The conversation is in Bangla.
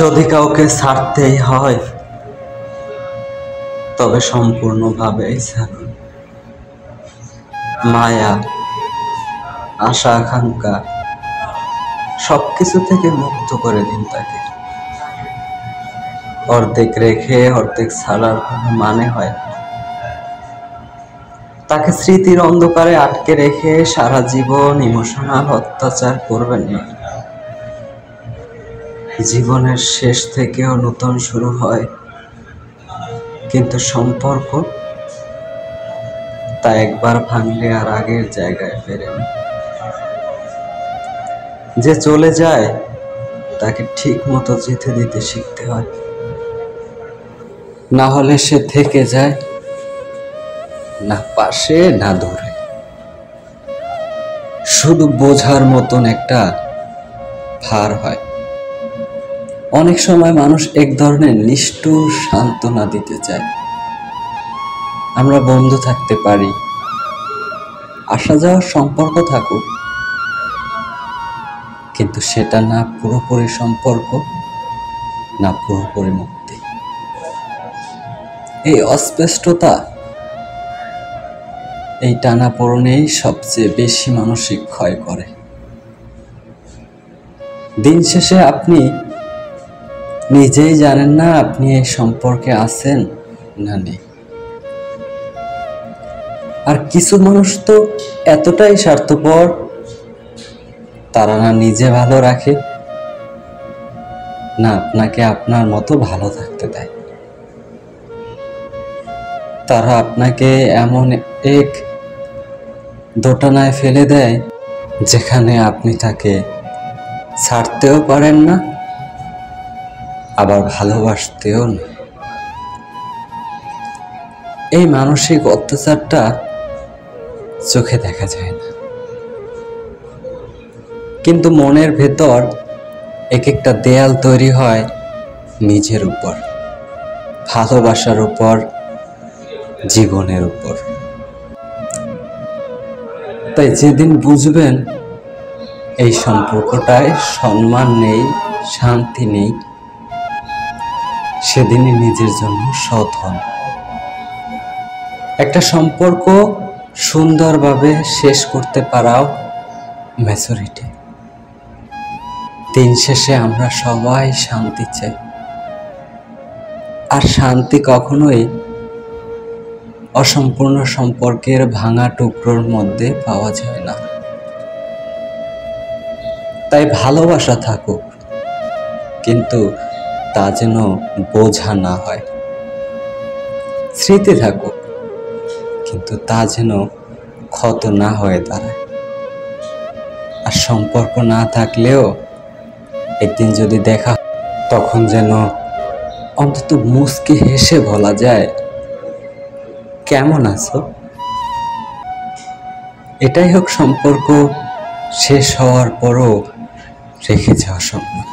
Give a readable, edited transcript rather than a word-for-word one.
যদি কাউকে ছাড়তেই হয় তবে সম্পূর্ণভাবেই ছাড়ুন। মায়া, আশা, আকাঙ্ক্ষা সবকিছু থেকে মুক্ত করে দিন তাকে। অর্ধেক রেখে অর্ধেক ছাড়ার কোনো মানে হয় না। তাকে স্মৃতির অন্ধকারে আটকে রেখে সারা জীবন ইমোশনাল অত্যাচার করবেন না। জীবনের শেষ থেকেও নতুন শুরু হয়, কিন্তু সম্পর্ক তা একবার ভাঙলে আর আগের জায়গায় ফেরে না। যে চলে যায় তাকে ঠিক মতো যেতে দিতে শিখতে হয়, না হলে সে থেকে যায় না পাশে না দূরে, শুধু বোঝার মতন একটা ভার হয়। অনেক সময় মানুষ এক ধরনের নিষ্ঠুর সান্ত্বনা দিতে চায়। আমরা বন্ধু থাকতে পারি, আসা যাওয়ার সম্পর্ক থাকুক, কিন্তু সেটা না পুরোপুরি সম্পর্ক, না পুরোপুরি মুক্তি। এই অস্পষ্টতা, এই টানাপোড়েনেই সবচেয়ে বেশি মানসিক ক্ষয় করে। দিন শেষে আপনি নিজেই জানেন না আপনি এই সম্পর্কে আছেন না নেই। আর কিছু মানুষ তো এতটাই স্বার্থপর, তারা না নিজে ভালো রাখে, না আপনাকে আপনার মতো ভালো থাকতে দেয়। তারা আপনাকে এমন এক দোটানায় ফেলে দেয় যেখানে আপনি তাকে ছাড়তেও পারেন না, আবার ভালোবাসতেও না। এই মানসিক অত্যাচারটা চোখে দেখা যায় না, কিন্তু মনের ভেতর এক একটা দেয়াল তৈরি হয় নিজের উপর, ভালোবাসার উপর, জীবনের উপর। তাই যেদিন বুঝবেন এই সম্পর্কটায় সম্মান নেই, শান্তি নেই, সেদিনই নিজের জন্য সৎ হন। একটা সম্পর্ক সুন্দরভাবে শেষ করতে পারাও ম্যাচুরিটি। দিন শেষে আমরা সবাই শান্তি চাই, আর শান্তি কখনোই অসম্পূর্ণ সম্পর্কের ভাঙা টুকরোর মধ্যে পাওয়া যায় না। তাই ভালোবাসা থাকুক, কিন্তু তা যেন বোঝা না হয়। স্মৃতি থাকুক, কিন্তু তা যেন ক্ষত না হয়ে দাঁড়ায়। আর সম্পর্ক না থাকলেও একদিন যদি দেখা, তখন যেন অন্তত মুচকি হেসে বলা যায়, কেমন আছো? এটাই হোক সম্পর্ক শেষ হওয়ার পরও রেখে যাওয়া সম্ভব।